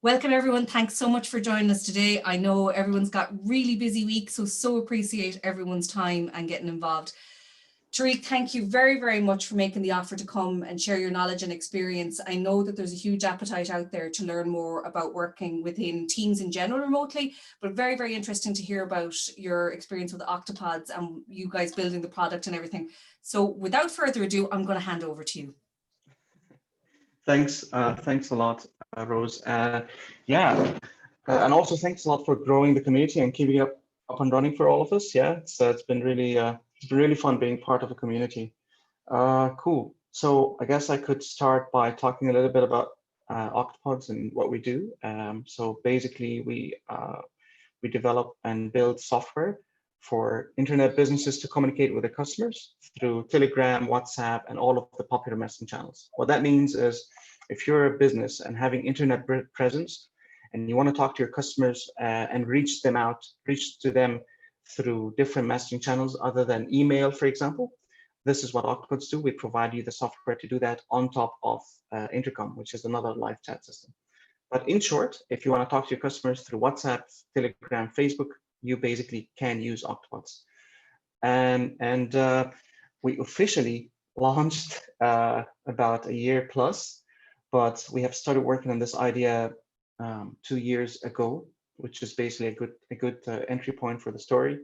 Welcome everyone. Thanks so much for joining us today. I know everyone's got really busy weeks, so appreciate everyone's time and getting involved. Tarek, thank you very, very much for making the offer to come and share your knowledge and experience. I know that there's a huge appetite out there to learn more about working within teams in general remotely, but very, very interesting to hear about your experience with Octopods and you guys building the product and everything. So without further ado, I'm going to hand over to you. Thanks a lot, Rose. And also thanks a lot for growing the community and keeping it up and running for all of us. Yeah, it's been really fun being part of a community. Cool. So I guess I could start by talking a little bit about Octopods and what we do. So basically, we develop and build software for internet businesses to communicate with their customers through Telegram, WhatsApp, and all of the popular messaging channels. What that means is if you're a business and having internet presence and you want to talk to your customers and reach to them through different messaging channels other than email, for example, this is what Octopods do. We provide you the software to do that on top of Intercom, which is another live chat system. But in short, if you want to talk to your customers through WhatsApp, Telegram, Facebook, you basically can use Octopods. And we officially launched about a year plus, but we have started working on this idea 2 years ago, which is basically a good entry point for the story.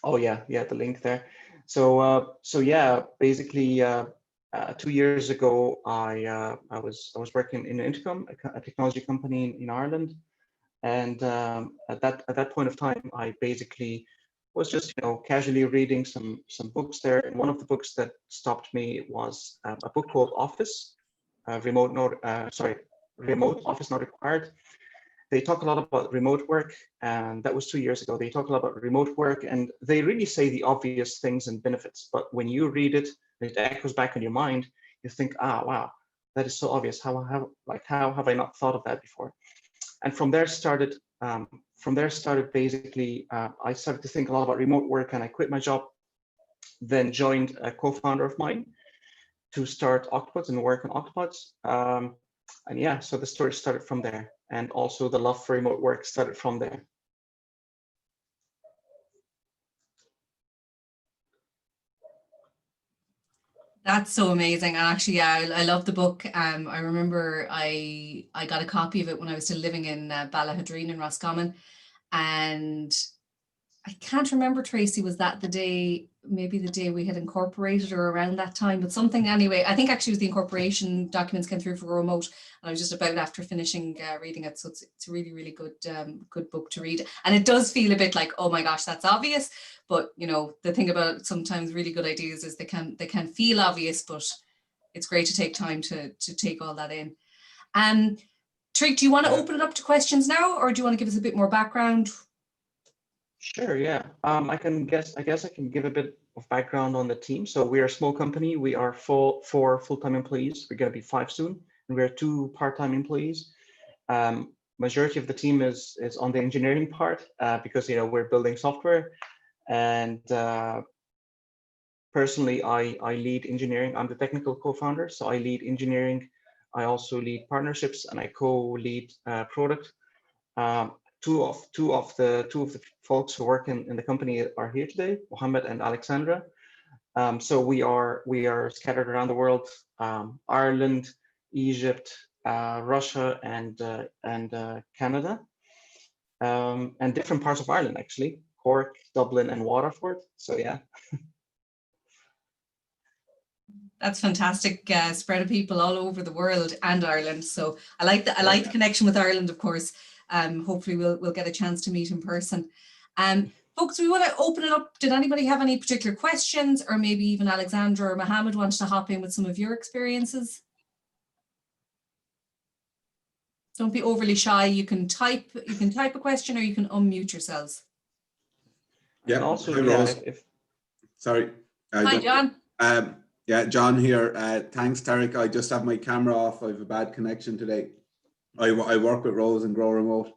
Oh yeah, the link there. So yeah, basically 2 years ago, I was working in Intercom, a technology company in Ireland. And at that point of time, I basically was just casually reading some books there. And one of the books that stopped me was a book called Office, Remote Office Not Required. They talk a lot about remote work, and that was 2 years ago. They talk a lot about remote work, and they really say the obvious things and benefits. But when you read it, it echoes back in your mind. You think, wow, that is so obvious. How have I not thought of that before? And from there started basically, I started to think a lot about remote work, and I quit my job, then joined a co-founder of mine to start Octopods and work on Octopods. And yeah, so the story started from there. And also the love for remote work started from there. That's so amazing. And actually, yeah, I love the book. I remember I got a copy of it when I was still living in Ballahadreen in Roscommon. And I can't remember, Tracy, was that the day, maybe the day we had incorporated or around that time, but something anyway. I think actually it was the incorporation documents came through for remote, and I was just about after finishing reading it. So it's a really, really good book to read. And it does feel a bit like, oh my gosh, that's obvious. But the thing about sometimes really good ideas is they can feel obvious, but it's great to take time to take all that in. Tarek, do you want to open it up to questions now, or do you want to give us a bit more background? Sure, yeah. I guess I can give a bit of background on the team. So we're a small company. We are four full-time employees. We're going to be 5 soon, and we're 2 part-time employees. Majority of the team is on the engineering part because we're building software. And personally, I lead engineering. I'm the technical co-founder, so I lead engineering. I also lead partnerships, and I co-lead product. Two of the folks who work in the company are here today, Mohammed and Alexandra. So we are scattered around the world: Ireland, Egypt, Russia, and Canada, and different parts of Ireland actually: Cork, Dublin, and Waterford. So yeah. That's fantastic. Spread of people all over the world and Ireland. So I like the connection with Ireland, of course. Hopefully we'll get a chance to meet in person. Folks, we want to open it up. Did anybody have any particular questions, or maybe even Alexandra or Mohammed wants to hop in with some of your experiences? Don't be overly shy. You can type a question, or you can unmute yourselves. Yeah. Also, sorry. Hi, John. Yeah, John here. Thanks, Tarek. I just have my camera off. I have a bad connection today. I work with Rose and Grow Remote.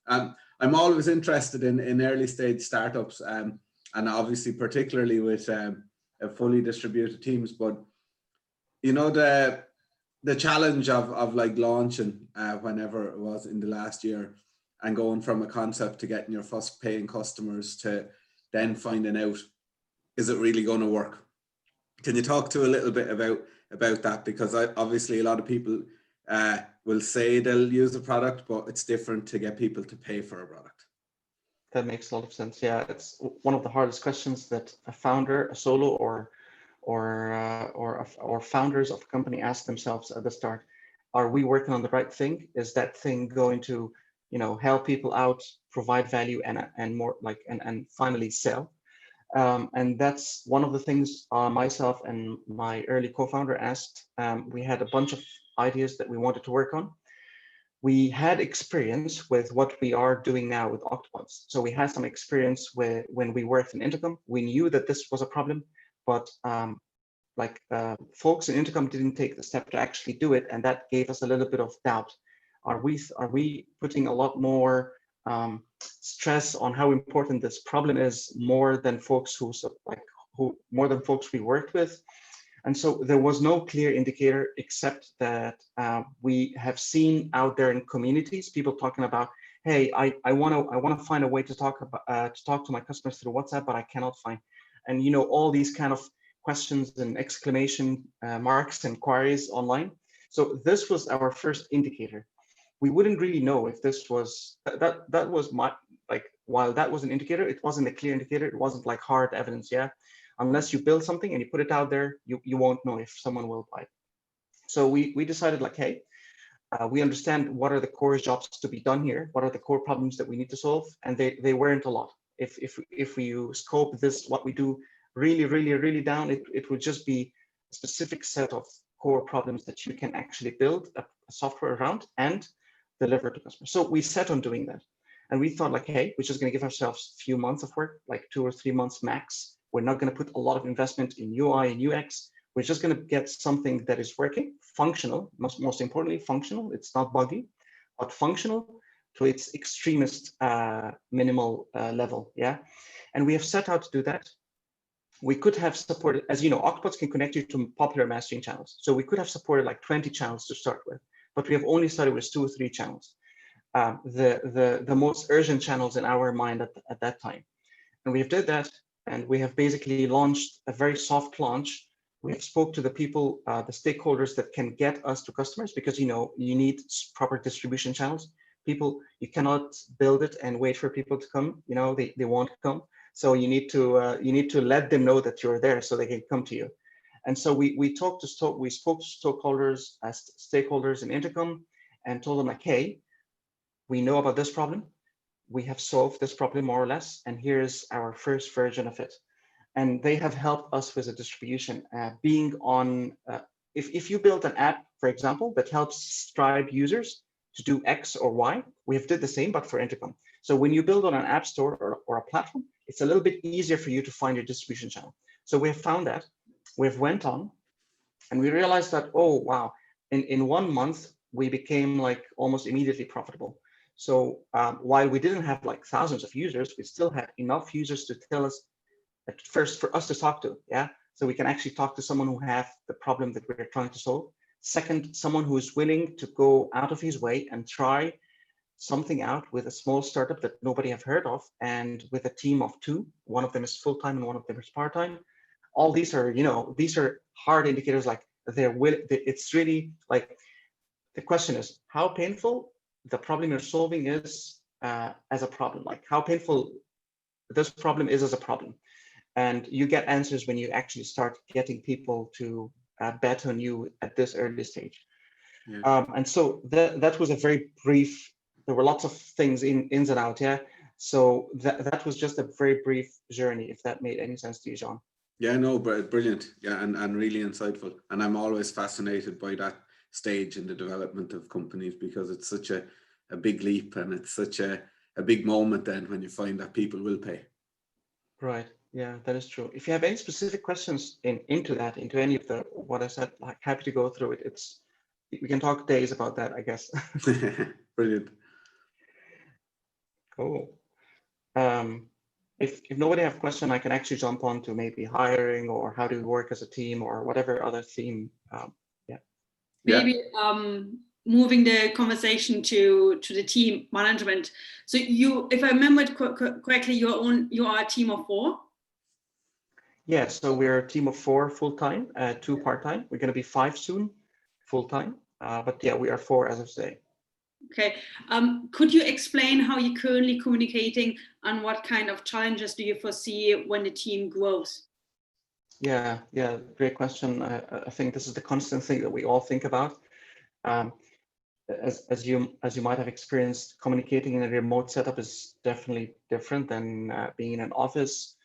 I'm always interested in early stage startups, and obviously particularly with fully distributed teams. But the challenge of like launching whenever it was in the last year, and going from a concept to getting your first paying customers to then finding out, is it really going to work? Can you talk to a little bit about that? Because obviously a lot of people will say they'll use the product, but it's different to get people to pay for a product. That makes a lot of sense. Yeah, it's one of the hardest questions that a founder, a solo, or founders of a company ask themselves at the start. Are we working on the right thing? Is that thing going to, help people out, provide value, and more like and finally sell? And that's one of the things myself and my early co-founder asked. We had a bunch of ideas that we wanted to work on. We had experience with what we are doing now with Octopods. So we had some experience when we worked in Intercom. We knew that this was a problem, but folks in Intercom didn't take the step to actually do it, and that gave us a little bit of doubt. Are we putting a lot more stress on how important this problem is, more than folks more than folks we worked with? And so there was no clear indicator, except that we have seen out there in communities people talking about, hey, I want to find a way to talk to my customers through WhatsApp, but I cannot find, and all these kind of questions and exclamation marks and queries online. So this was our first indicator. We wouldn't really know if this was that was my, while that was an indicator, it wasn't a clear indicator. It wasn't like hard evidence. Yeah, unless you build something and you put it out there, you won't know if someone will buy it. So we decided, like, hey, we understand what are the core jobs to be done here, what are the core problems that we need to solve, and they weren't a lot. If we scope this, what we do, really down, it would just be a specific set of core problems that you can actually build a software around and deliver to customers. So we set on doing that, and we thought, like, hey, we're just going to give ourselves a few months of work, like 2 or 3 months max. We're not going to put a lot of investment in UI and UX. We're just going to get something that is working, functional, most importantly, functional. It's not buggy, but functional to its extremist minimal level. Yeah, and we have set out to do that. We could have supported, as you know, Octopods can connect you to popular messaging channels. So we could have supported like 20 channels to start with, but we have only started with 2 or 3 channels, the most urgent channels in our mind at that time. And we have did that, and we have basically launched a very soft launch. We have spoke to the people, the stakeholders that can get us to customers, because you need proper distribution channels. People, you cannot build it and wait for people to come. They won't come. So you need to let them know that you're there so they can come to you. And so we spoke to stakeholders in Intercom and told them, like, hey, we know about this problem. We have solved this problem more or less, and here's our first version of it. And they have helped us with the distribution, being on, if you build an app, for example, that helps Stripe users to do X or Y, we have did the same, but for Intercom. So when you build on an app store or a platform, it's a little bit easier for you to find your distribution channel. So we have found that. We've went on, and we realized that, oh, wow, in 1 month, we became like almost immediately profitable. So while we didn't have like thousands of users, we still had enough users to tell us, at first, for us to talk to, yeah? So we can actually talk to someone who have the problem that we're trying to solve. Second, someone who is willing to go out of his way and try something out with a small startup that nobody have heard of, and with a team of 2. One of them is full-time and one of them is part-time. All these are, these are hard indicators, like it's really like, the question is how painful the problem you're solving is as a problem, like how painful this problem is as a problem. And you get answers when you actually start getting people to bet on you at this early stage. Yeah. And so that was a very brief, there were lots of things ins and out, yeah. So that was just a very brief journey, if that made any sense to you, John. Yeah, no, brilliant. Yeah, and really insightful. And I'm always fascinated by that stage in the development of companies, because it's such a big leap, and it's such a big moment then when you find that people will pay. Right. Yeah, that is true. If you have any specific questions into any of the what I said, like, happy to go through it. We can talk days about that, I guess. Brilliant. Cool. If nobody have a question, I can actually jump on to maybe hiring or how do we work as a team or whatever other theme. maybe moving the conversation to the team management. So if I remember correctly, you are a team of 4. Yeah, so we're a team of 4 full-time, 2 part-time. We're going to be 5 soon, full-time. But yeah, we are 4 as of today. Okay. Could you explain how you're currently communicating and what kind of challenges do you foresee when the team grows? Yeah, great question. I think this is the constant thing that we all think about. As you might have experienced, communicating in a remote setup is definitely different than being in an office.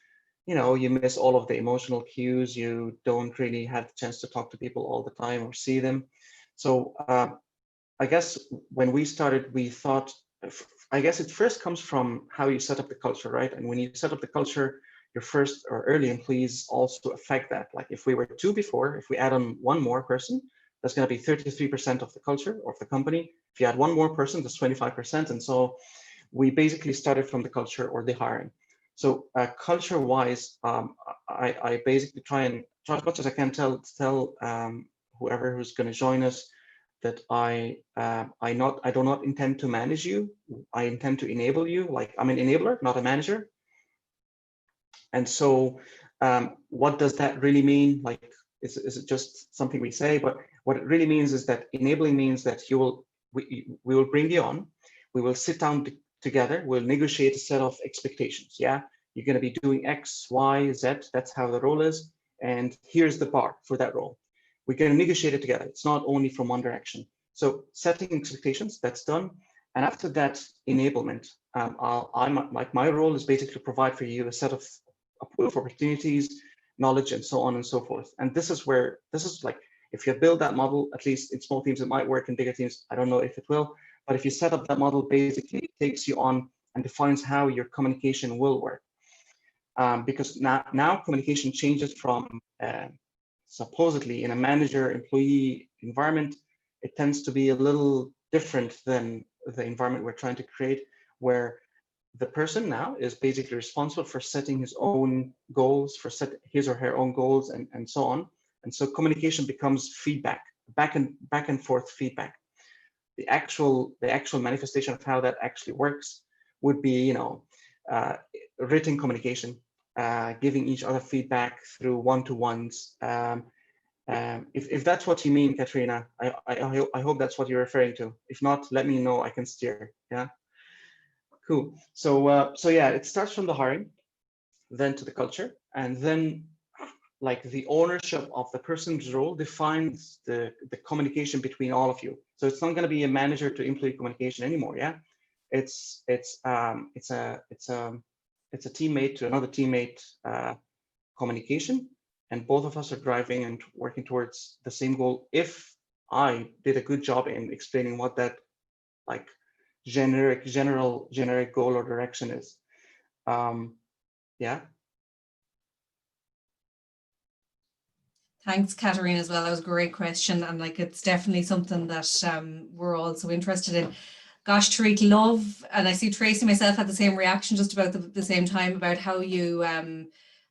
You know, you miss all of the emotional cues. You don't really have the chance to talk to people all the time or see them. So I guess when we started, we thought, I guess it first comes from how you set up the culture, right? And when you set up the culture, your first or early employees also affect that. Like if we were 2 before, if we add on 1 more person, that's going to be 33% of the culture of the company. If you add 1 more person, that's 25%. And so we basically started from the culture or the hiring. So culture-wise, I basically try as much as I can tell whoever who's going to join us that I do not intend to manage you. I intend to enable you. Like I'm an enabler, not a manager. And so what does that really mean? Like, is it just something we say? But what it really means is that enabling means that we will bring you on. We will sit down together. We'll negotiate a set of expectations. Yeah, you're going to be doing X, Y, Z. That's how the role is. And here's the bar for that role. We're going to negotiate it together. It's not only from one direction. So setting expectations, that's done. And after that enablement, my role is basically to provide for you a set of a pool of opportunities, knowledge, and so on and so forth. And this is like, if you build that model, at least in small teams, it might work. In bigger teams, I don't know if it will. But if you set up that model, basically it takes you on and defines how your communication will work. Because now communication changes from supposedly in a manager-employee environment, it tends to be a little different than the environment we're trying to create, where the person now is basically responsible for setting his own goals, for set his or her own goals, and so on. And so communication becomes feedback, back and forth feedback. The actual manifestation of how that actually works would be, written communication, giving each other feedback through one-to-ones. If that's what you mean, Katrina, I hope that's what you're referring to. If not, let me know. I can steer. Yeah. Cool. So yeah, it starts from the hiring, then to the culture, and then like the ownership of the person's role defines the communication between all of you. So it's not going to be a manager to employee communication anymore. Yeah, it's a teammate to another teammate communication, and both of us are driving and working towards the same goal. If I did a good job in explaining what that like generic goal or direction is. Yeah. Thanks, Katarina, as well. That was a great question. And like, it's definitely something that we're also interested in. Gosh, Tarek, love, and I see Tracy myself had the same reaction just about the same time about how you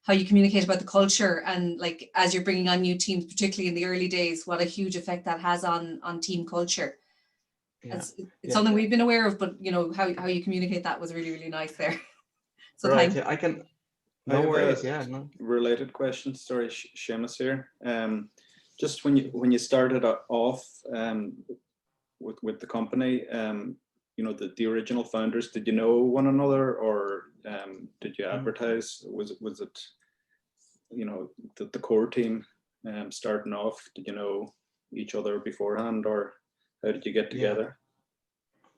communicate about the culture, and like as you're bringing on new teams, particularly in the early days, what a huge effect that has on team culture. Yeah. It's something we've been aware of, but how you communicate that was really, really nice there. So right, thanks. yeah, I can. No worries. Yeah, no. Related question. Sorry, Seamus here. Just when you started off with the company, the original founders, did you know one another, or did you advertise? Was it the core team starting off? Did you know each other beforehand, or how did you get together?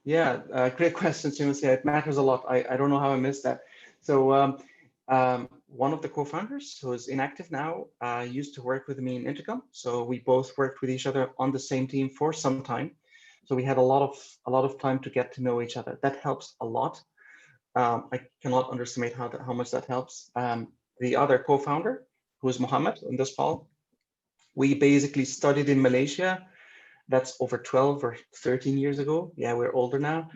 Yeah, great question, Seamus. Yeah, it matters a lot. I don't know how I missed that. So one of the co-founders, who is inactive now, used to work with me in Intercom. So we both worked with each other on the same team for some time. So we had a lot of time to get to know each other. That helps a lot. I cannot underestimate how much that helps. The other co-founder, who is Mohammed in this call, we basically studied in Malaysia. That's over 12 or 13 years ago. Yeah, we're older now.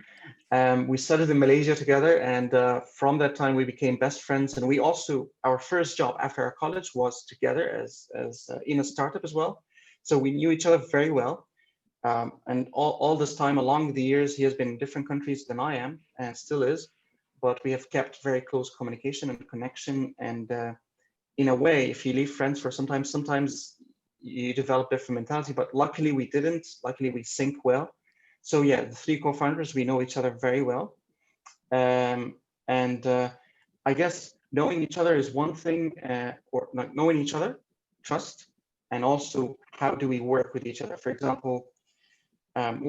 We studied in Malaysia together, and from that time we became best friends. And we also, our first job after our college was together as in a startup as well. So we knew each other very well. And all this time, along the years, he has been in different countries than I am, and still is. But we have kept very close communication and connection. And in a way, if you leave friends for sometimes you develop different mentality. But luckily, we didn't. Luckily, we sync well. So yeah, the three co-founders, we know each other very well. I guess knowing each other is one thing, or like knowing each other, trust, and also how do we work with each other. For example,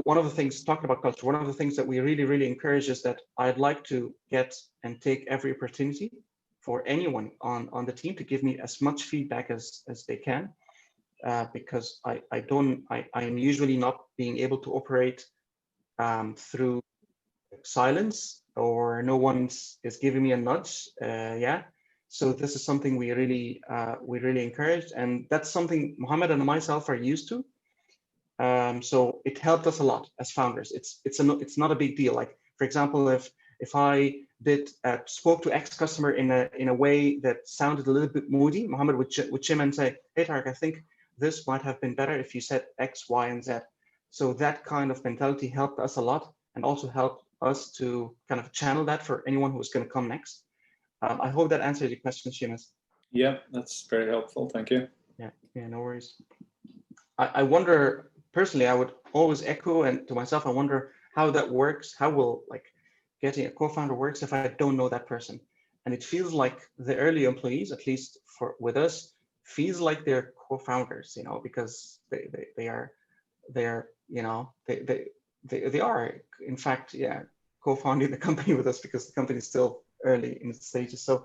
one of the things, talking about culture, one of the things that we really encourage is that I'd like to get and take every opportunity for anyone on the team to give me as much feedback as they can, because I'm usually not being able to operate through silence, or no one is giving me a nudge. Yeah, so this is something we really encourage, and that's something Mohammed and myself are used to. So it helped us a lot as founders. It's not a big deal. Like, for example, if I spoke to X customer in a way that sounded a little bit moody, Mohammed would chime and say, "Hey Tarek, I think this might have been better if you said X, Y, and Z." So that kind of mentality helped us a lot, and also helped us to kind of channel that for anyone who's going to come next. I hope that answers your question, Seamus. Yeah, that's very helpful. Thank you. Yeah, no worries. I wonder, personally, I would always echo, and to myself, I wonder how that works. How will like getting a co-founder works if I don't know that person? And it feels like the early employees, at least with us, feels like they're co-founders, because they are, they are, in fact, yeah, co-founding the company with us, because the company is still early in its stages. So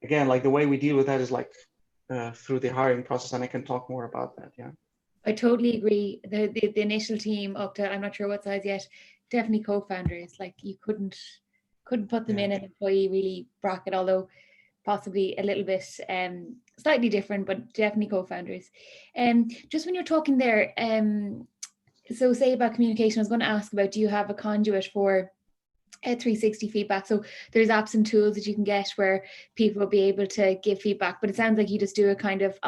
again, like the way we deal with that is like through the hiring process, and I can talk more about that. Yeah, I totally agree. The initial team up to, I'm not sure what size yet, definitely co-founders. Like you couldn't put them in an employee really bracket, although possibly a little bit slightly different, but definitely co-founders. Just when you're talking there, so say about communication, I was going to ask about, do you have a conduit for 360 feedback? So there's apps and tools that you can get where people will be able to give feedback, but it sounds like you just do a kind of,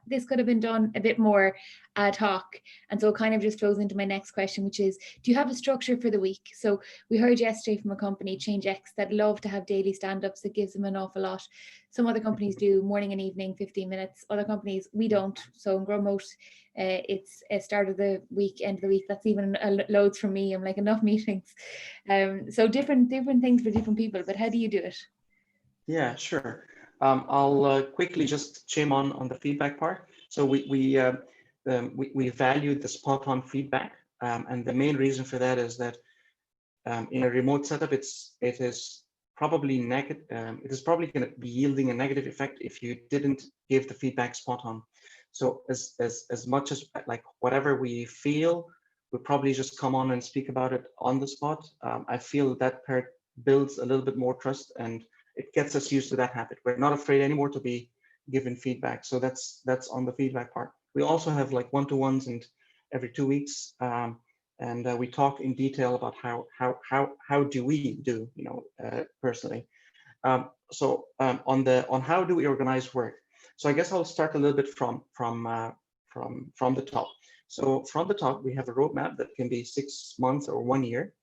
this could have been done a bit more ad hoc. And so it kind of just flows into my next question, which is, do you have a structure for the week? So we heard yesterday from a company, ChangeX, that love to have daily stand-ups. That gives them an awful lot. Some other companies do morning and evening, 15 minutes. Other companies, we don't. So in GrowMote, it's a start of the week, end of the week. That's even loads for me. I'm like, enough meetings. So different things for different people, but how do you do it? Yeah, sure. I'll quickly just chime on the feedback part. So we value the spot on feedback, and the main reason for that is that in a remote setup, it is probably negative. It is probably going to be yielding a negative effect if you didn't give the feedback spot on. So as much as like whatever we feel, we'll probably just come on and speak about it on the spot. I feel that part builds a little bit more trust, and it gets us used to that habit. We're not afraid anymore to be given feedback. So that's on the feedback part. We also have like one-to-ones and every 2 weeks, and we talk in detail about how do we do, personally. On how do we organize work? So I guess I'll start a little bit from the top. So from the top, we have a roadmap that can be 6 months or 1 year.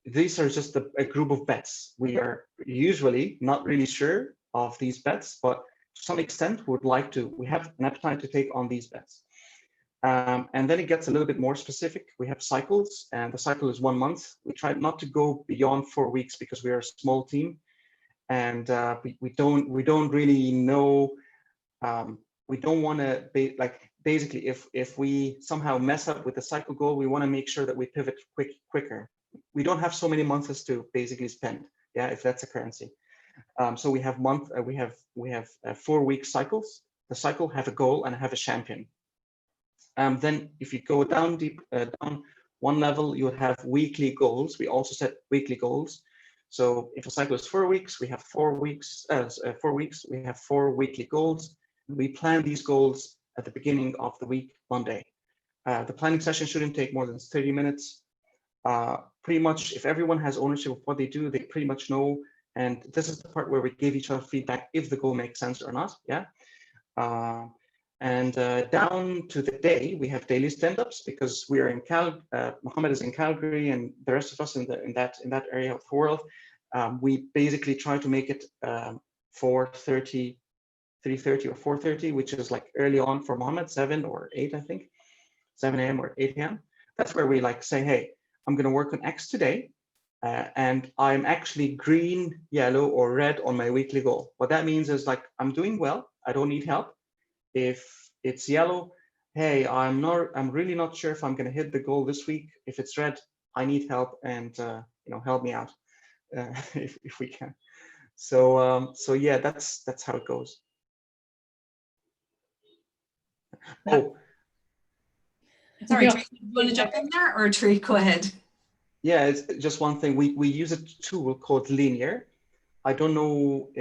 These are just a group of bets. We are usually not really sure of these bets, but to some extent we have an appetite to take on these bets. And then it gets a little bit more specific. We have cycles, and the cycle is 1 month. We try not to go beyond 4 weeks because we are a small team, and we don't really know. We don't want to be like, basically, if we somehow mess up with the cycle goal, we want to make sure that we pivot quicker. We don't have so many months to basically spend. Yeah, if that's a currency. So we have 4-week cycles. The cycle have a goal and have a champion. Then if you go down down one level, you would have weekly goals. We also set weekly goals. So if a cycle is 4 weeks, we have 4 weeks. 4 weeks, we have 4 weekly goals. We plan these goals at the beginning of the week, Monday. The planning session shouldn't take more than 30 minutes. Pretty much, if everyone has ownership of what they do, they pretty much know. And this is the part where we give each other feedback if the goal makes sense or not. Yeah. And down to the day, we have daily stand-ups because we are in Mohammed is in Calgary, and the rest of us in that area of the world. We basically try to make it 4:30, 3:30 or 4:30, which is like early on for Mohammed, 7 or 8, I think, 7 a.m. or 8 a.m. That's where we like say, hey, I'm going to work on X today. And I'm actually green, yellow, or red on my weekly goal. What that means is like, I'm doing well, I don't need help. If it's yellow, hey, I'm really not sure if I'm going to hit the goal this week. If it's red, I need help, and help me out if we can. So yeah, that's how it goes. Oh, sorry, Tracy, do you want to jump in there, or Tree, go ahead? Yeah, it's just one thing. We use a tool called Linear. I don't know.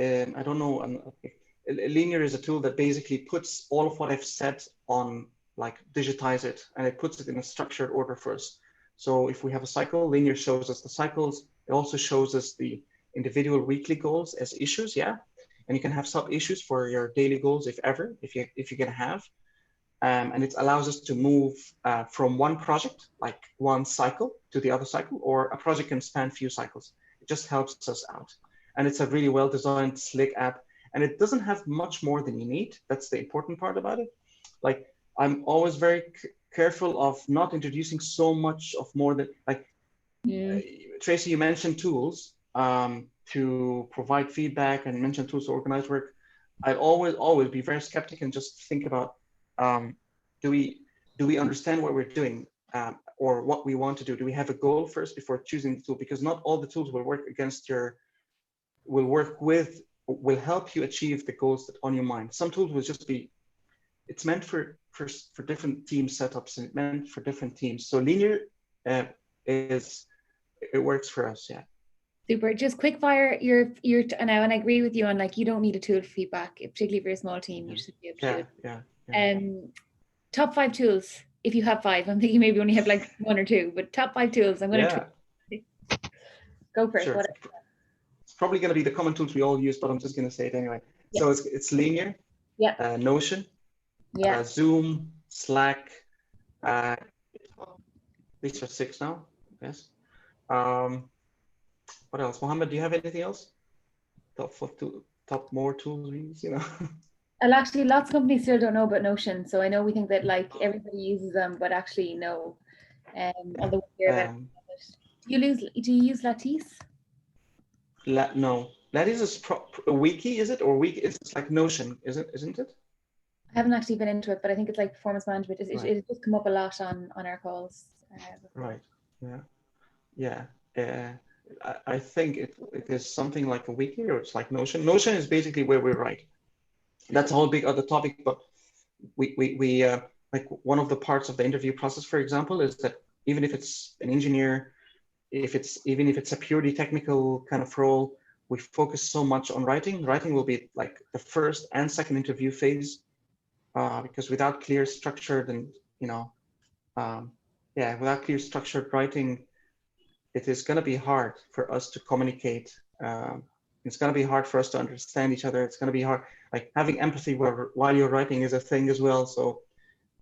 Linear is a tool that basically puts all of what I've said on, like, digitize it, and it puts it in a structured order for us. So if we have a cycle, Linear shows us the cycles. It also shows us the individual weekly goals as issues. Yeah, and you can have sub issues for your daily goals if you're gonna have. And it allows us to move from one project, like one cycle, to the other cycle, or a project can span few cycles. It just helps us out. And it's a really well-designed, slick app. And it doesn't have much more than you need. That's the important part about it. Like, I'm always very careful of not introducing so much of more than, like, Tracy, you mentioned tools to provide feedback, and mentioned tools to organize work. I'd always be very skeptical and just think about, do we understand what we're doing, or what we want to do? Do we have a goal first before choosing the tool? Because not all the tools will work will help you achieve the goals that on your mind. Some tools will just be, it's meant for different team setups, and meant for different teams. So Linear it works for us, yeah. Super. Just quick fire. And I agree with you on, like, you don't need a tool for feedback, particularly for a small team. You should be able to do it. Yeah. Top 5 tools, if you have 5. I'm thinking maybe you only have like 1 or 2, but top 5 tools. I'm going to go for it. It's probably going to be the common tools we all use, but I'm just going to say it anyway. Yeah. So it's Linear, Notion, Zoom, Slack. These are 6 now. Yes. What else? Mohammed, do you have anything else? Top more tools we use, Well, actually, lots of companies still don't know about Notion. So I know we think that, like, everybody uses them, but actually no. Although we hear about it. Do you use Lattice? No. Lattice is a wiki, is it? Or wiki? It's like Notion, isn't it? I haven't actually been into it, but I think it's like performance management. It does come up a lot on our calls. Right. Yeah. I think it is something like a wiki, or it's like Notion. Notion is basically where we write. That's a whole big other topic, but we like, one of the parts of the interview process, for example, is that even if it's an engineer, even if it's a purely technical kind of role, we focus so much on writing. Writing will be like the first and second interview phase, because without clear structured and without clear structured writing, it is going to be hard for us to communicate. It's going to be hard for us to understand each other. It's going to be hard, like, having empathy while you're writing is a thing as well. So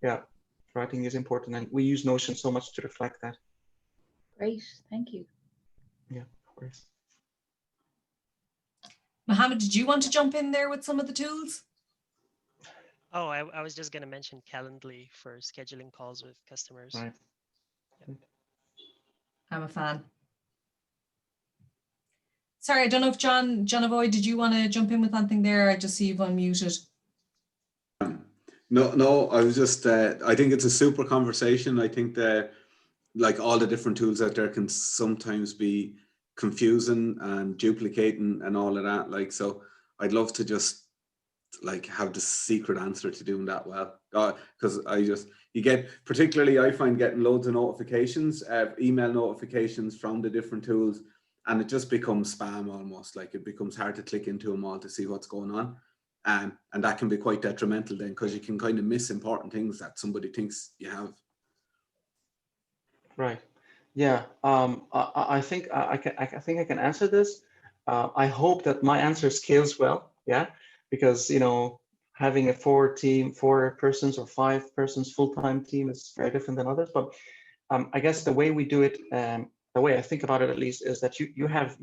yeah, writing is important, and we use Notion so much to reflect that. Great, thank you. Yeah, of course. Mohammed, did you want to jump in there with some of the tools? Oh, I was just going to mention Calendly for scheduling calls with customers. Right. Yeah. I'm a fan. Sorry, I don't know if John Avoy, did you want to jump in with anything there? I just see you've unmuted. No, I was just, I think it's a super conversation. I think that, like, all the different tools out there can sometimes be confusing and duplicating and all of that. Like, so I'd love to just, like, have the secret answer to doing that well. Because particularly I find getting loads of notifications, email notifications from the different tools, and it just becomes spam almost. Like, it becomes hard to click into them all to see what's going on. And that can be quite detrimental then, because you can kind of miss important things that somebody thinks you have. Right. Yeah. I think I can answer this. I hope that my answer scales well. Yeah. Because, having a 4 persons or 5 persons full-time team is very different than others. But I guess the way we do it, the way I think about it at least, is that you have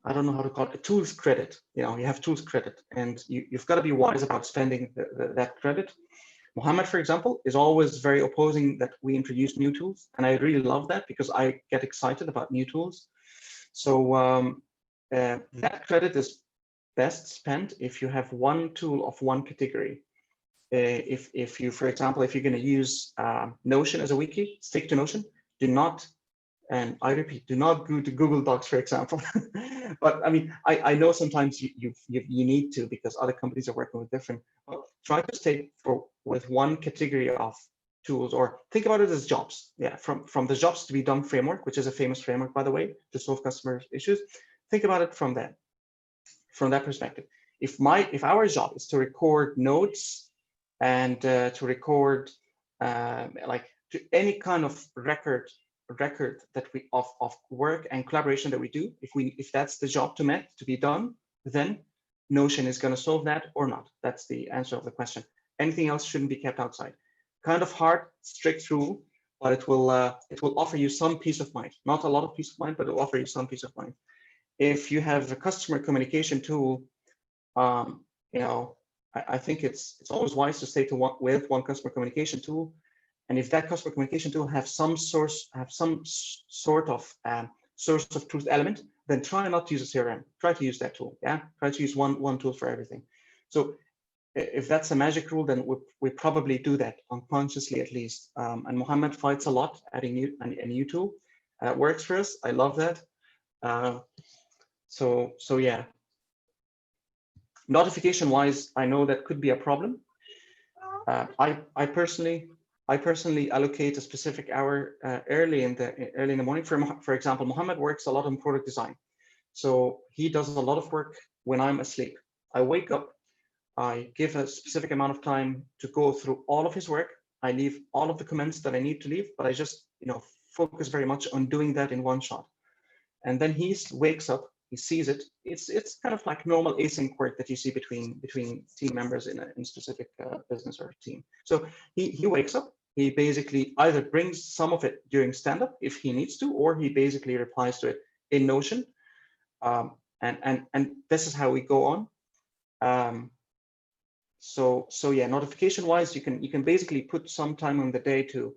I don't know how to call it, a tools credit. You know, you have tools credit, and you've got to be wise about spending that credit. Mohammed, for example, is always very opposing that we introduce new tools, and I really love that because I get excited about new tools. So that credit is best spent if you have one tool of one category. If you, for example, if you're going to use Notion as a wiki, stick to Notion. Do not, and I repeat, do not go to Google Docs, for example. But I mean, I know sometimes you need to because other companies are working with different. But try to stay with one category of tools, or think about it as jobs. Yeah, from the jobs to be done framework, which is a famous framework, by the way, to solve customer issues. Think about it from that perspective. If our job is to record notes and to record like to any kind of record that we of work and collaboration that we do, if that's the job to be done, then Notion is going to solve that or not. That's the answer of the question. Anything else shouldn't be kept outside. Kind of hard, strict rule, but it will offer you some peace of mind. Not a lot of peace of mind, but it will offer you some peace of mind. If you have a customer communication tool, you know, I think it's always wise to stay with one customer communication tool. And if that customer communication tool have some sort of source of truth element, then try not to use a CRM. Try to use that tool. Yeah, try to use one tool for everything. So if that's a magic rule, then we probably do that unconsciously at least. And Mohammed fights a lot adding a new tool. It works for us. I love that. So yeah. Notification wise, I know that could be a problem. I personally allocate a specific hour early in the morning. For example, Mohammed works a lot on product design, so he does a lot of work when I'm asleep. I wake up, I give a specific amount of time to go through all of his work. I leave all of the comments that I need to leave, but I just focus very much on doing that in one shot. And then he wakes up, he sees it. It's kind of like normal async work that you see between team members in a specific business or team. So he wakes up. He basically either brings some of it during stand-up if he needs to, or he basically replies to it in Notion. And this is how we go on. So yeah, notification-wise, you can basically put some time on the day to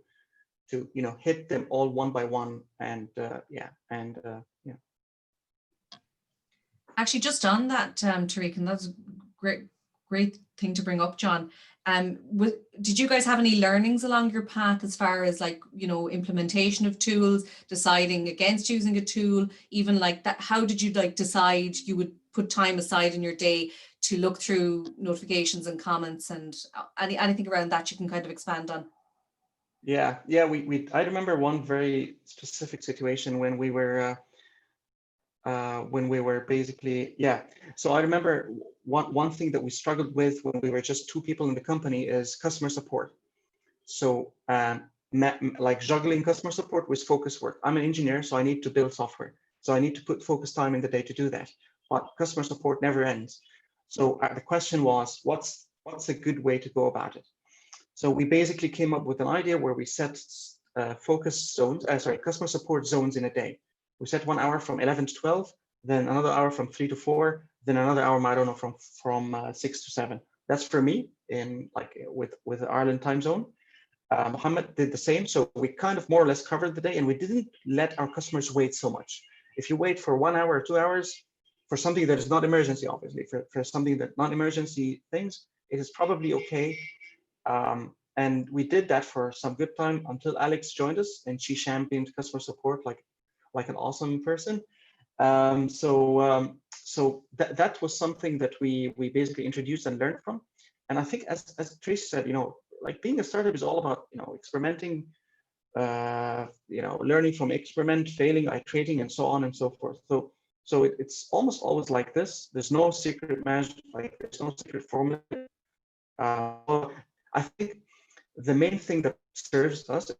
hit them all one by one, and yeah. Actually, just on that, Tarek, and that's a great thing to bring up, John. Did you guys have any learnings along your path as far as implementation of tools, deciding against using a tool, even like that? How did you decide you would put time aside in your day to look through notifications and comments, and anything around that you can kind of expand on? Yeah. I remember one very specific situation when we were basically, yeah. So I remember one thing that we struggled with when we were just 2 people in the company is customer support. So like juggling customer support with focus work. I'm an engineer, so I need to build software. So I need to put focus time in the day to do that. But customer support never ends. So the question was, what's a good way to go about it? So we basically came up with an idea where we set customer support zones in a day. We set 1 hour from 11 to 12, then another hour from 3 to 4, then another hour, I don't know, from 6 to 7. That's for me in with the Ireland time zone. Mohammed did the same. So we kind of more or less covered the day, and we didn't let our customers wait so much. If you wait for 1 hour or 2 hours for something that is not emergency, obviously, for something that non-emergency things, it is probably okay. And we did that for some good time until Alex joined us, and she championed customer support like an awesome person. So that was something that we basically introduced and learned from. And I think as Tracy said, like being a startup is all about experimenting, learning from experiment, failing, iterating, and so on and so forth. So it's almost always like this. There's no secret magic, there's no secret formula. I think the main thing that serves us, to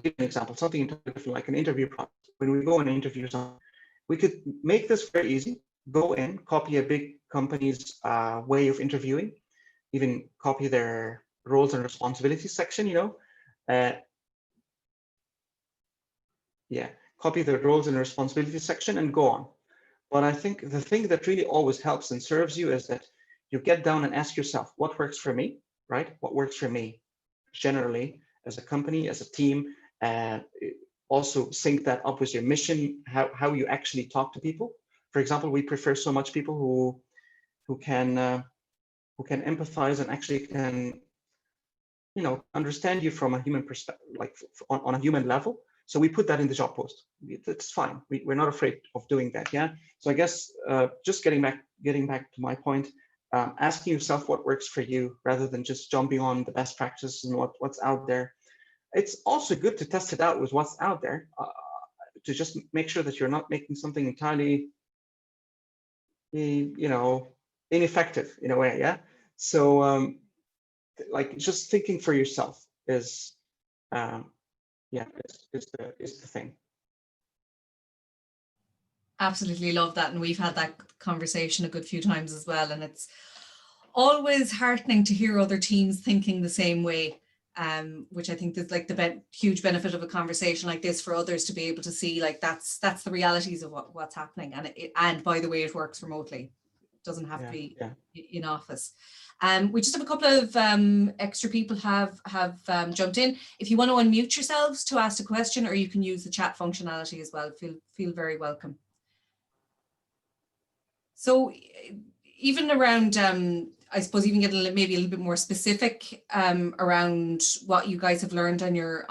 give an example, something different, like an interview process. When we go and interview someone, we could make this very easy. Go in, copy a big company's way of interviewing, even copy their roles and responsibilities section, you know. Copy the roles and responsibilities section and go on. But I think the thing that really always helps and serves you is that you get down and ask yourself, what works for me, right? What works for me generally as a company, as a team, and also sync that up with your mission, how you actually talk to people. For example, we prefer so much people who can empathize and actually can, you know, understand you from a human perspective, like on a human level. So we put that in the job post. It's fine. We're not afraid of doing that. Yeah. So I guess just getting back to my point, asking yourself what works for you rather than just jumping on the best practices and what's out there. It's also good to test it out with what's out there to just make sure that you're not making something entirely, you know, ineffective in a way. Yeah. So like just thinking for yourself is is the thing. Absolutely love that, and we've had that conversation a good few times as well, and it's always heartening to hear other teams thinking the same way, which I think is like the huge benefit of a conversation like this for others to be able to see like that's the realities of what's happening, and by the way, it works remotely. It doesn't have to be in office. We just have a couple of extra people have jumped in. If you want to unmute yourselves to ask a question, or you can use the chat functionality as well, feel very welcome. So even around, I suppose even getting maybe a little bit more specific around what you guys have learned on your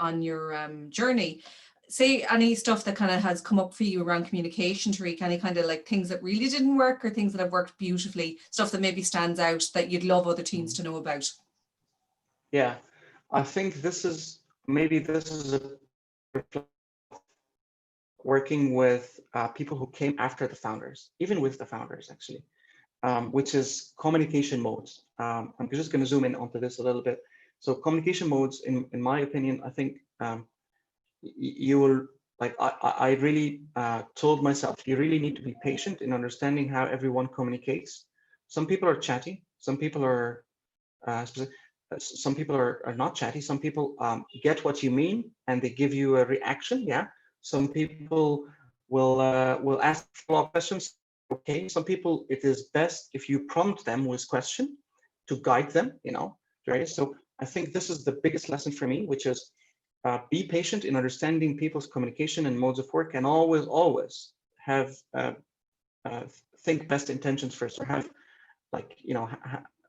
journey. Say any stuff that kind of has come up for you around communication, Tarek, any kind of like things that really didn't work or things that have worked beautifully, stuff that maybe stands out that you'd love other teams to know about. Yeah, I think this is working with people who came after the founders, even with the founders actually, which is communication modes. I'm just going to zoom in onto this a little bit. So communication modes, in my opinion, I think you will, like, I really told myself, you really need to be patient in understanding how everyone communicates. Some people are chatty, some people are some people are not chatty, some people get what you mean and they give you a reaction. Yeah. Some people will ask follow-up questions. Okay. Some people, it is best if you prompt them with question to guide them, you know, right? So I think this is the biggest lesson for me, which is be patient in understanding people's communication and modes of work, and always have think best intentions first, or have like, you know,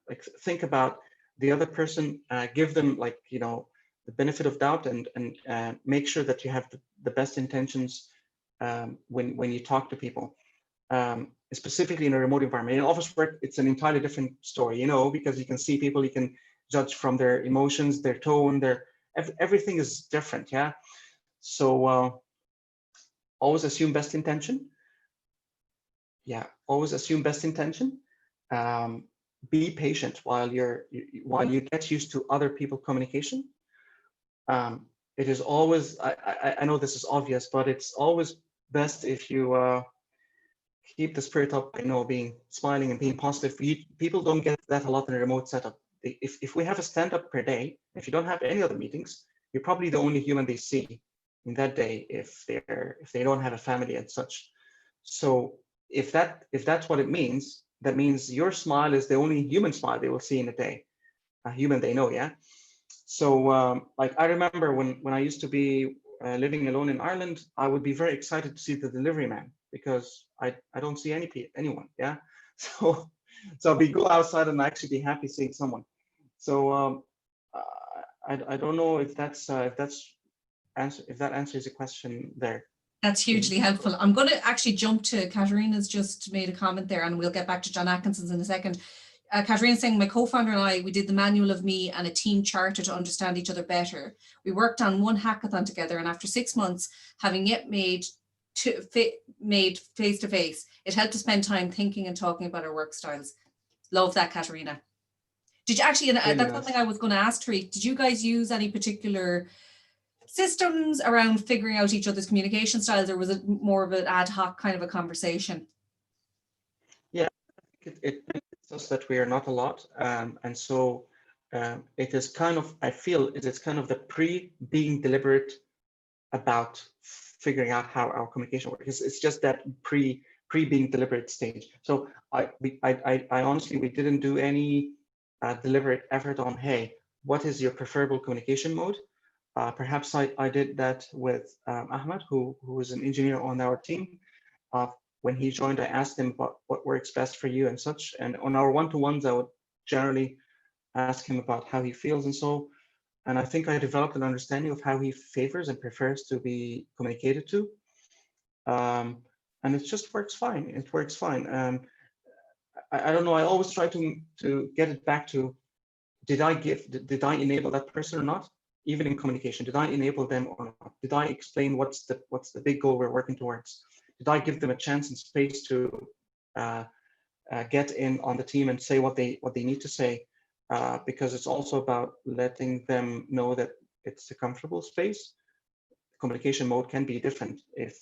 like think about the other person, give them like, you know, the benefit of doubt, and make sure that you have the best intentions when you talk to people, specifically in a remote environment. In office work, it's an entirely different story, you know, because you can see people, you can judge from their emotions, their tone, everything is different. Yeah. So always assume best intention. Yeah, always assume best intention. Be patient while you get used to other people communication. It is always, I know this is obvious, but it's always best if you keep the spirit up, you know, being smiling and being positive. People don't get that a lot in a remote setup. If we have a stand-up per day, if you don't have any other meetings, you're probably the only human they see in that day if they don't have a family and such. So if that's what it means, that means your smile is the only human smile they will see in a day, a human they know. Yeah. So like I remember when I used to be living alone in Ireland, I would be very excited to see the delivery man, because I don't see anyone. Yeah. So I'll go outside and actually be happy seeing someone. So I don't know if that answers the question there. That's hugely helpful. I'm going to actually jump to Katarina's just made a comment there, and we'll get back to John Atkinson's in a second. Katarina saying, my co-founder and I, we did the manual of me and a team charter to understand each other better. We worked on one hackathon together, and after 6 months, having yet made face-to-face, it helped to spend time thinking and talking about our work styles. Love that, Katarina. Did you actually, and that's something I was going to ask, Tarek, did you guys use any particular systems around figuring out each other's communication styles, or was it more of an ad hoc kind of a conversation? Yeah, it benefits us that we are not a lot, and so it is kind of, I feel it is kind of the being deliberate about figuring out how our communication works. It's just that pre being deliberate stage. So I honestly, we didn't do any deliberate effort on, hey, what is your preferable communication mode? Perhaps I did that with Ahmed, who is an engineer on our team. When he joined, I asked him about what works best for you and such. And on our one-to-ones, I would generally ask him about how he feels and so. And I think I developed an understanding of how he favors and prefers to be communicated to. And it just works fine. It works fine. I don't know. I always try to get it back to, did I enable that person or not? Even in communication, did I enable them or not? Did I explain what's the big goal we're working towards? Did I give them a chance and space to get in on the team and say what they need to say? Because it's also about letting them know that it's a comfortable space. Communication mode can be different if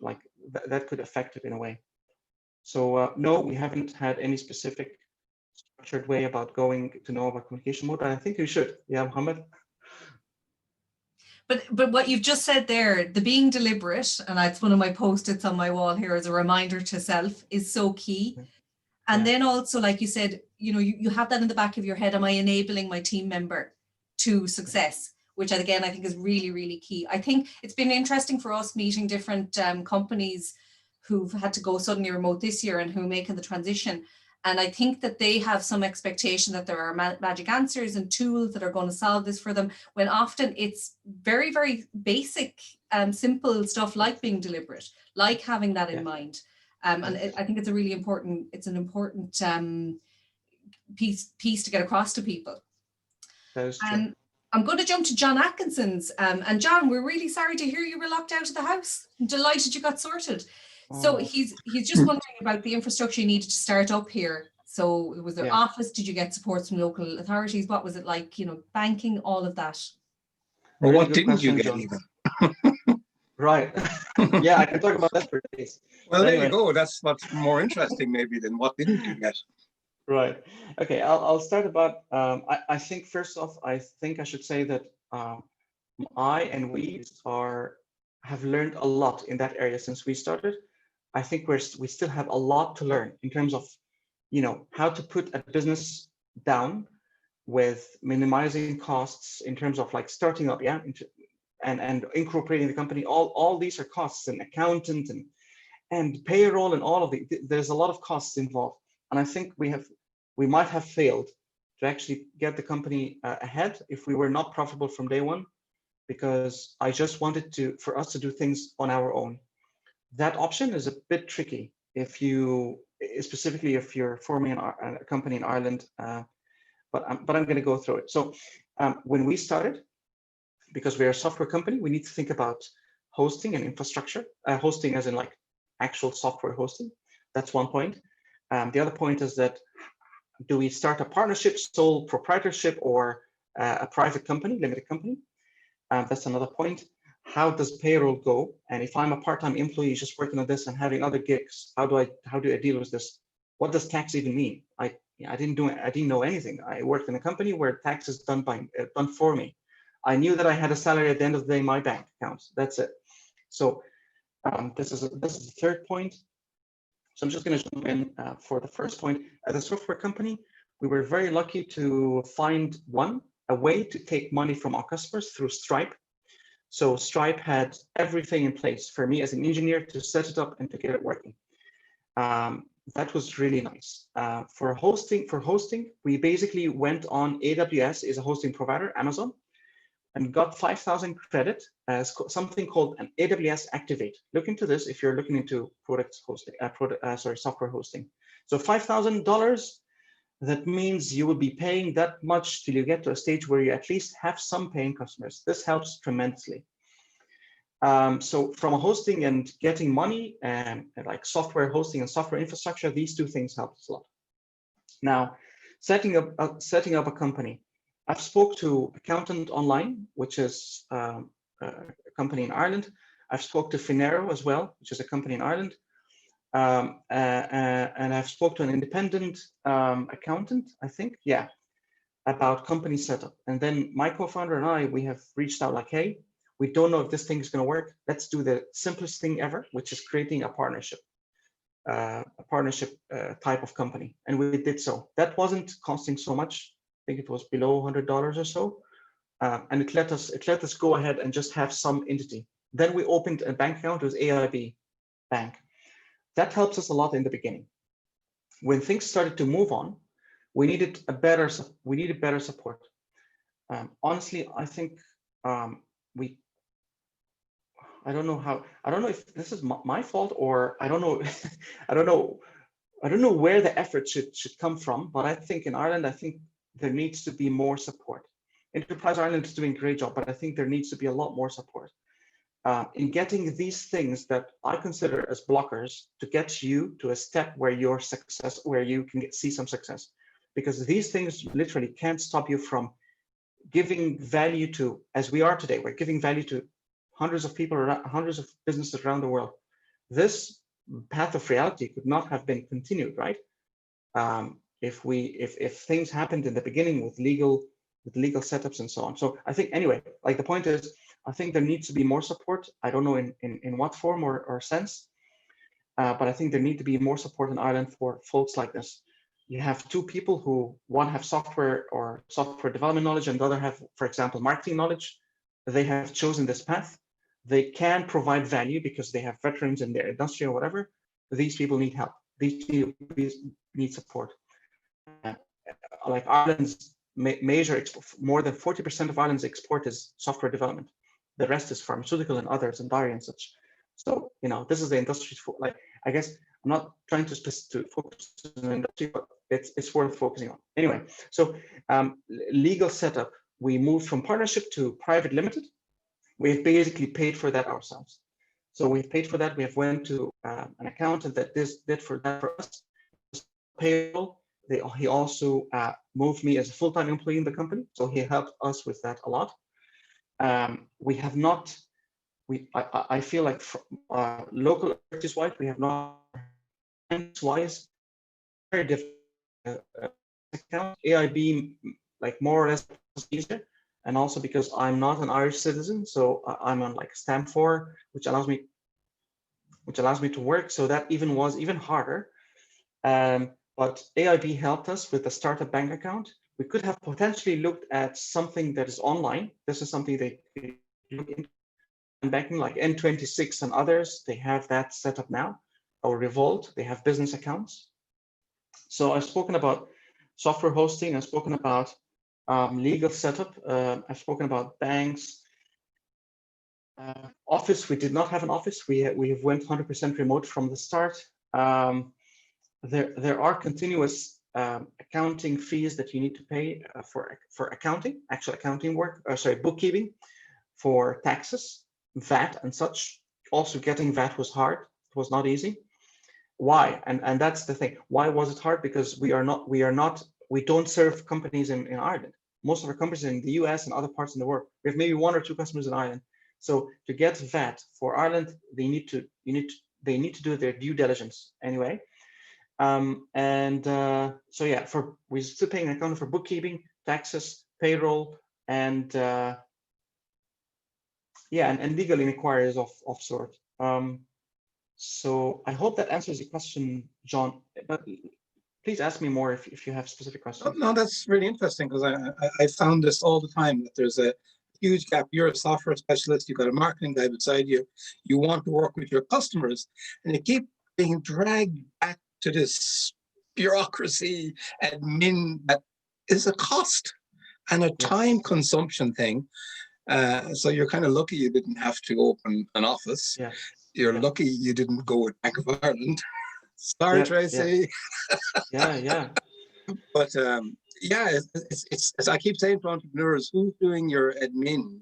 like that could affect it in a way. So no, we haven't had any specific structured way about going to know about communication mode. I think we should. Yeah, Mohammed. But what you've just said there, the being deliberate, and it's one of my post-its on my wall here as a reminder to self, is so key. And then also, like you said, you have that in the back of your head. Am I enabling my team member to success? Which again, I think is really, really key. I think it's been interesting for us meeting different companies who've had to go suddenly remote this year and who are making the transition. And I think that they have some expectation that there are magic answers and tools that are going to solve this for them, when often it's very, very basic, simple stuff like being deliberate, like having that in mind. And I think it's a really important, piece to get across to people. That is true. I'm going to jump to John Atkinson's. And John, we're really sorry to hear you were locked out of the house. I'm delighted you got sorted. So he's just wondering about the infrastructure you needed to start up here. So was there office? Did you get support from local authorities? What was it like? Banking, all of that. Well, what didn't you get even? Right. Yeah, I can talk about that for days. Well, there you go. That's what's more interesting maybe than what didn't you get. Right. Okay, I'll start about, I think first off, I think I should say that I and we have learned a lot in that area since we started. I think we still have a lot to learn in terms of, how to put a business down with minimizing costs in terms of like starting up, and incorporating the company. All these are costs, and accountant and payroll and all of it. There's a lot of costs involved. And I think we might have failed to actually get the company ahead if we were not profitable from day one, because I just wanted for us to do things on our own. That option is a bit tricky specifically if you're forming a company in Ireland, but I'm going to go through it. So when we started, because we're a software company, we need to think about hosting and infrastructure, hosting as in like actual software hosting. That's one point. The other point is that, do we start a partnership, sole proprietorship, or a private company, limited company? That's another point. How does payroll go? And if I'm a part-time employee just working on this and having other gigs, how do I deal with this? What does tax even mean? I didn't know anything. I worked in a company where tax is done for me. I knew that I had a salary at the end of the day in my bank account. That's it. So this is the third point. So I'm just going to jump in for the first point. As a software company, we were very lucky to find a way to take money from our customers through Stripe. So Stripe had everything in place for me as an engineer to set it up and to get it working. That was really nice. For hosting, we basically went on AWS, is a hosting provider, Amazon, and got 5,000 credit as something called an AWS Activate. Look into this if you're looking into software hosting. So $5,000, that means you will be paying that much till you get to a stage where you at least have some paying customers. This helps tremendously. So from a hosting and getting money and like software hosting and software infrastructure, these two things help us a lot. Now, setting up a company. I've spoke to Accountant Online, which is a company in Ireland. I've spoke to Finero as well, which is a company in Ireland. and I've spoke to an independent accountant, I think, yeah, about company setup. And then my co-founder and I, we have reached out like, hey, we don't know if this thing is going to work. Let's do the simplest thing ever, which is creating a partnership type of company. And we did so. That wasn't costing so much. I think it was below $100 or so. And it let us go ahead and just have some entity. Then we opened a bank account with AIB Bank. That helps us a lot in the beginning. When things started to move on, we needed better support. Honestly, I think I don't know if this is my fault, or I don't know. I don't know where the effort should come from, but I think in Ireland, I think there needs to be more support. Enterprise Ireland is doing a great job, but I think there needs to be a lot more support in getting these things that I consider as blockers to get you to a step where your success, where you can see some success, because these things literally can't stop you from giving value to, as we are today, we're giving value to hundreds of people, hundreds of businesses around the world. This path of reality could not have been continued, right? If things happened in the beginning with legal setups and so on. So I think, anyway, like the point is, I think there needs to be more support. I don't know in what form or sense, but I think there need to be more support in Ireland for folks like this. You have two people who, one have software or software development knowledge, and the other have, for example, marketing knowledge. They have chosen this path. They can provide value because they have veterans in their industry or whatever. These people need help. These people need support. Like Ireland's major, more than 40% of Ireland's export is software development. The rest is pharmaceutical and others and dairy and such. So, you know, this is the industry for, like, I guess I'm not trying to focus on the industry, but it's worth focusing on. Anyway, so legal setup, we moved from partnership to private limited. We've basically paid for that ourselves. So we've paid for that. We have went to an accountant that did for that for us. Payroll. He also moved me as a full-time employee in the company. So he helped us with that a lot. We have not, I feel like local expertise wise, we have not, wise, very different account. AIB, like more or less easier. And also because I'm not an Irish citizen, so I'm on like stamp 4, which allows me to work. So that was even harder. But AIB helped us with the startup bank account. We could have potentially looked at something that is online. This is something they look into banking, like N26 and others. They have that set up now. Or Revolt, they have business accounts. So I've spoken about software hosting. I've spoken about legal setup. I've spoken about banks. Office, we did not have an office. We have went 100% remote from the start. There are continuous accounting fees that you need to pay for accounting, actual accounting work, bookkeeping, for taxes, VAT and such. Also getting VAT was hard. It was not easy. Why? And that's the thing. Why was it hard? Because we don't serve companies in Ireland. Most of our companies are in the US and other parts in the world. We have maybe 1 or 2 customers in Ireland. So to get VAT for Ireland, they need to do their due diligence anyway. So yeah, we're still paying an accountant for bookkeeping, taxes, payroll, and and legal inquiries of sort. So I hope that answers your question, John. But please ask me more if you have specific questions. No, that's really interesting, because I found this all the time, that there's a huge gap. You're a software specialist, you've got a marketing guy beside you, you want to work with your customers, and you keep being dragged back to this bureaucracy, admin, that is a cost and a time consumption thing. So you're kind of lucky you didn't have to open an office. Yeah. You're lucky you didn't go with Bank of Ireland. Sorry, Tracy. Yeah. But it's as I keep saying to entrepreneurs, who's doing your admin,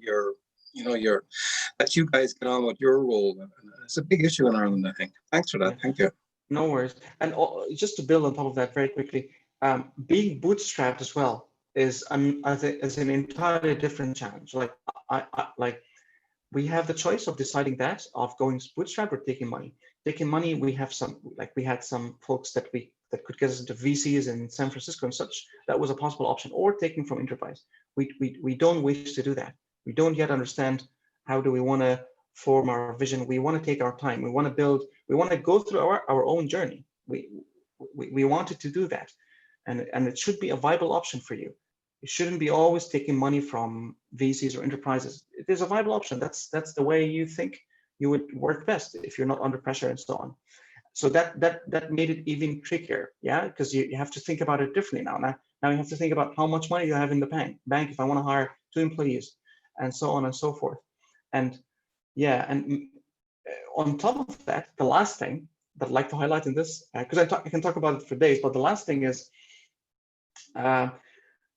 that you guys get on with your role? It's a big issue in Ireland, I think. Thanks for that. Yeah. Thank you. No worries. And just to build on top of that very quickly, being bootstrapped as well is an entirely different challenge. Like we have the choice of deciding that, of going bootstrap or taking money. taking money. We have some, like we had some folks that could get us into VCs in San Francisco and such. That was a possible option, or taking from enterprise. We don't wish to do that. We don't yet understand how do we want to form our vision. We want to take our time. We want to build. We want to go through our own journey. We wanted to do that, and it should be a viable option for you. It shouldn't be always taking money from VCs or enterprises. It is a viable option. That's the way you think you would work best if you're not under pressure and so on. So that made it even trickier, yeah, because you have to think about it differently now. Now you have to think about how much money you have in the bank if I want to hire 2 employees, and so on and so forth. And yeah, and on top of that, the last thing that I'd like to highlight in this, because I can talk about it for days, but the last thing is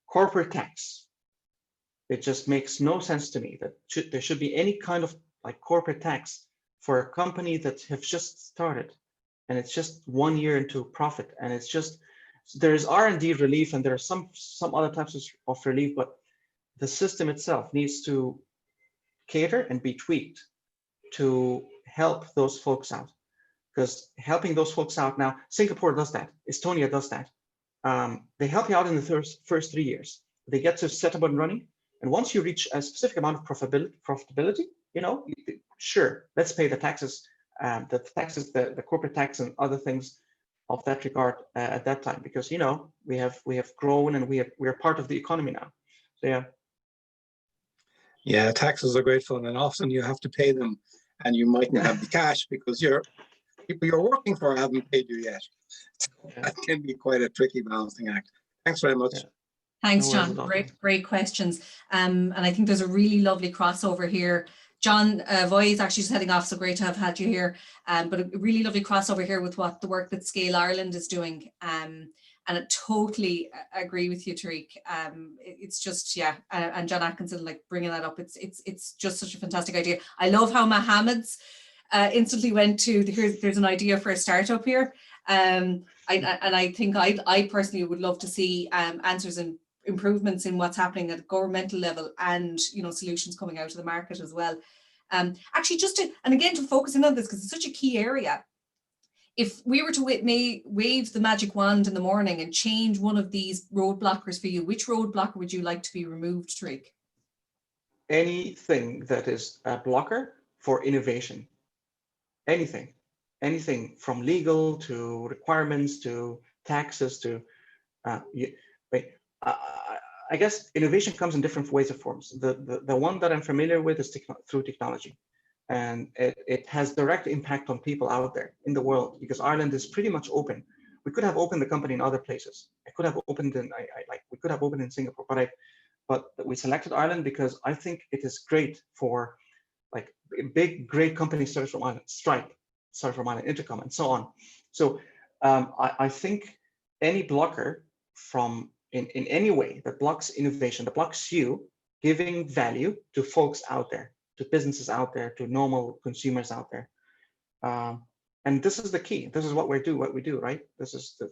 corporate tax. It just makes no sense to me that there should be any kind of like corporate tax for a company that have just started, and it's just 1 year into profit, and it's just, there's R&D relief and there are some other types of relief, but the system itself needs to cater and be tweaked to help those folks out, because helping those folks out now, Singapore does that, Estonia does that. They help you out in the first 3 years. They get to set up and running, and once you reach a specific amount of profitability, you know, sure, let's pay the taxes, the corporate tax and other things of that regard at that time, because you know we have grown and we're part of the economy now. So yeah. Yeah, taxes are great fun, and often you have to pay them, and you mightn't have the cash because people you're working for haven't paid you yet. So that can be quite a tricky balancing act. Thanks very much. Yeah. Thanks, John. Great questions. And I think there's a really lovely crossover here. John Voy is actually just heading off, so great to have had you here. But a really lovely crossover here with what the work that Scale Ireland is doing. And I totally agree with you, Tarek. It's just, yeah, and John Atkinson, like bringing that up, it's just such a fantastic idea. I love how Mohammed's instantly went to, there's an idea for a startup here. And I think I personally would love to see answers and improvements in what's happening at a governmental level, and you know, solutions coming out of the market as well. Actually, just to, and again, to focus in on this because it's such a key area. If we were to wave the magic wand in the morning and change one of these roadblockers for you, which roadblocker would you like to be removed, Tarek? Anything that is a blocker for innovation. Anything from legal to requirements to taxes to I guess innovation comes in different ways and forms. The one that I'm familiar with is through technology, and it has direct impact on people out there in the world, because Ireland is pretty much open. We could have opened the company in other places. I could have opened in we could have opened in Singapore, but we selected Ireland because I think it is great for like big great companies started from Ireland, Stripe started from Ireland, Intercom, and so on. So I think any blocker from in any way that blocks innovation, that blocks you giving value to folks out there, to businesses out there, to normal consumers out there. And this is the key. This is what we do, right? This is the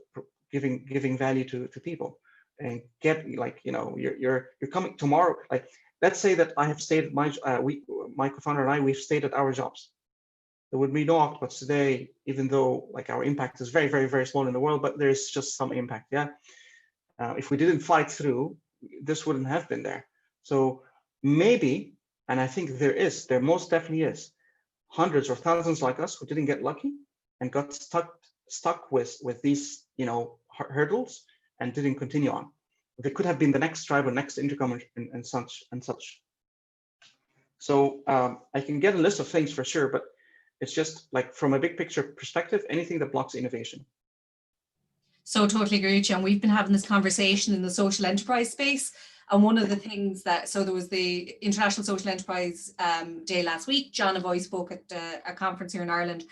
giving value to people, and get, like, you know, you're coming tomorrow. Like, let's say that I have stayed at my co-founder and I, we've stayed at our jobs. There would be no Octopods today, even though like our impact is very, very, very small in the world, but there's just some impact, yeah. If we didn't fight through, this wouldn't have been there. So maybe, and I think there most definitely is, hundreds or thousands like us who didn't get lucky and got stuck with these, you know, hurdles and didn't continue on. They could have been the next Stripe or next Intercom and such. So I can get a list of things for sure, but it's just like from a big picture perspective, anything that blocks innovation. So totally agree with you. And we've been having this conversation in the social enterprise space. And one of the things that, so there was the International Social Enterprise Day last week. John Avoy spoke at a conference here in Ireland.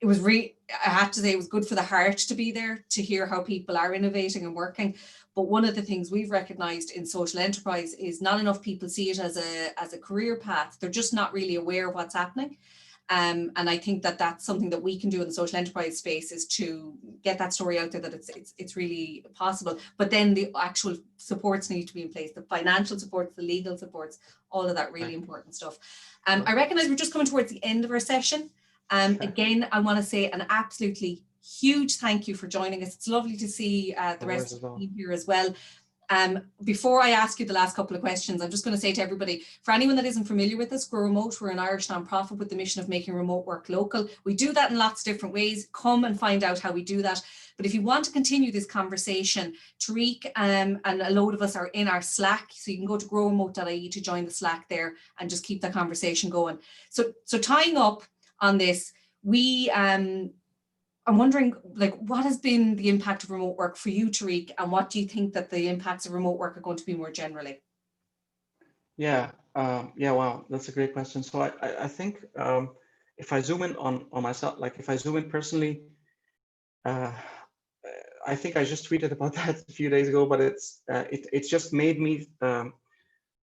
It was I have to say, it was good for the heart to be there, to hear how people are innovating and working. But one of the things we've recognized in social enterprise is not enough people see it as a career path. They're just not really aware of what's happening. And I think that that's something that we can do in the social enterprise space, is to get that story out there that it's really possible. But then the actual supports need to be in place, the financial supports, the legal supports, all of that really important stuff. I recognize we're just coming towards the end of our session. Again, I want to say an absolutely huge thank you for joining us. It's lovely to see the rest of the team here as well. Before I ask you the last couple of questions, I'm just going to say to everybody, for anyone that isn't familiar with us, Grow Remote, we're an Irish nonprofit with the mission of making remote work local. We do that in lots of different ways. Come and find out how we do that. But if you want to continue this conversation, Tarek and a load of us are in our Slack, so you can go to growremote.ie to join the Slack there and just keep that conversation going. So tying up on this, I'm wondering, like, what has been the impact of remote work for you, Tarek, and what do you think that the impacts of remote work are going to be more generally? Yeah, wow, that's a great question. So I think if I zoom in on myself, like if I zoom in personally, I think I just tweeted about that a few days ago, but it's just made me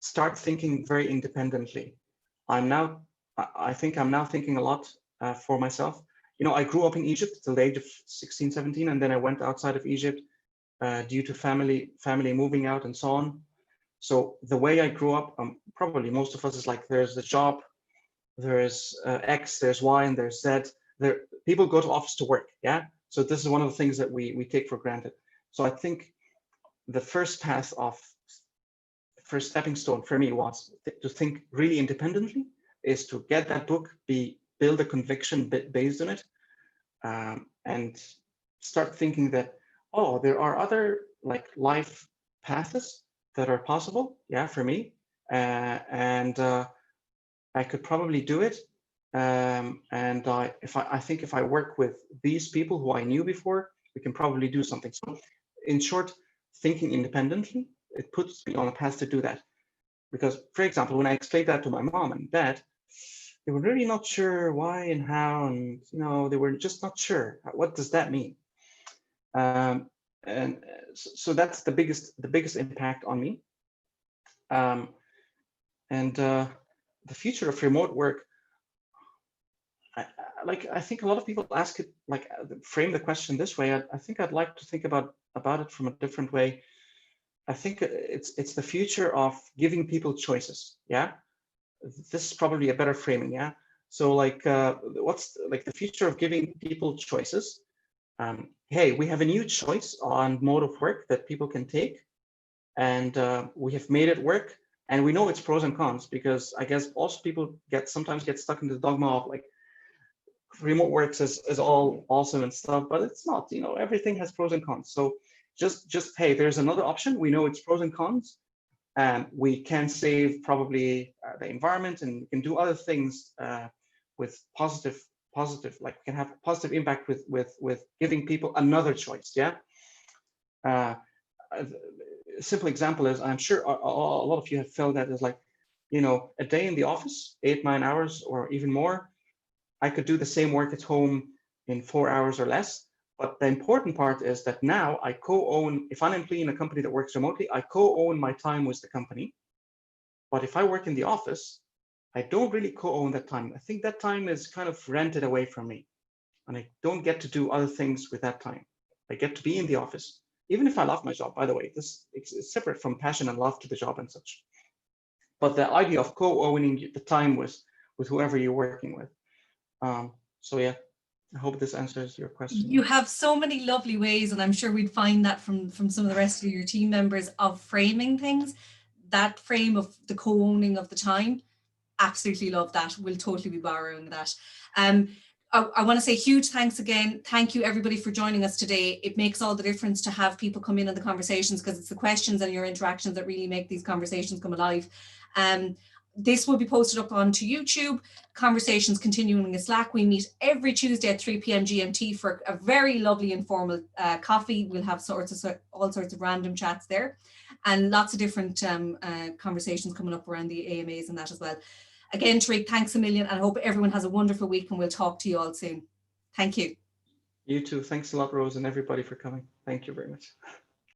start thinking very independently. I think I'm now thinking a lot for myself. You know, I grew up in Egypt till the age of 16, 17, and then I went outside of Egypt due to family moving out and so on. So the way I grew up, probably most of us is like, there's the job, there's X, there's Y, and there's Z. People go to office to work, yeah? So this is one of the things that we take for granted. So I think the first stepping stone for me was to think really independently, is to get that book, build a conviction based on it, and start thinking that, oh, there are other like life paths that are possible, yeah, for me, and I could probably do it. And I think if I work with these people who I knew before, we can probably do something. So in short, thinking independently, it puts me on a path to do that. Because, for example, when I explained that to my mom and dad, they were really not sure why and how, and you know, they were just not sure. What does that mean? And so that's the biggest impact on me. And the future of remote work, I think a lot of people ask it, like, frame the question this way. I think I'd like to think about it from a different way. I think it's the future of giving people choices. Yeah, this is probably a better framing. Yeah, so like, what's like the future of giving people choices? Hey, we have a new choice on mode of work that people can take, and we have made it work. And we know its pros and cons, because I guess also people sometimes get stuck in the dogma of like, remote works is all awesome and stuff, but it's not. You know, everything has pros and cons. So just hey, there's another option. We know its pros and cons, and we can save probably the environment, and we can do other things with positive, like we can have a positive impact with giving people another choice. Yeah. A simple example is, I'm sure a lot of you have felt that, is like, you know, a day in the office, 8-9 hours or even more, I could do the same work at home in 4 hours or less. But the important part is that now I co-own, if I'm an employee in a company that works remotely, I co-own my time with the company. But if I work in the office, I don't really co-own that time. I think that time is kind of rented away from me, and I don't get to do other things with that time. I get to be in the office, even if I love my job, by the way. This is separate from passion and love to the job and such. But the idea of co-owning the time with whoever you're working with. So yeah, I hope this answers your question. You have so many lovely ways, and I'm sure we'd find that from some of the rest of your team members, of framing things. That frame of the co-owning of the time, absolutely love that. We'll totally be borrowing that. I want to say huge thanks again. Thank you everybody for joining us today. It makes all the difference to have people come in on the conversations, because it's the questions and your interactions that really make these conversations come alive. This will be posted up onto YouTube. Conversations continuing in Slack. We meet every Tuesday at 3 p.m. GMT for a very lovely informal coffee. We'll have all sorts of random chats there, and lots of different conversations coming up around the AMAs and that as well. Again, Tarek, thanks a million, and I hope everyone has a wonderful week, and we'll talk to you all soon. Thank you. You too. Thanks a lot, Rose, and everybody for coming. Thank you very much.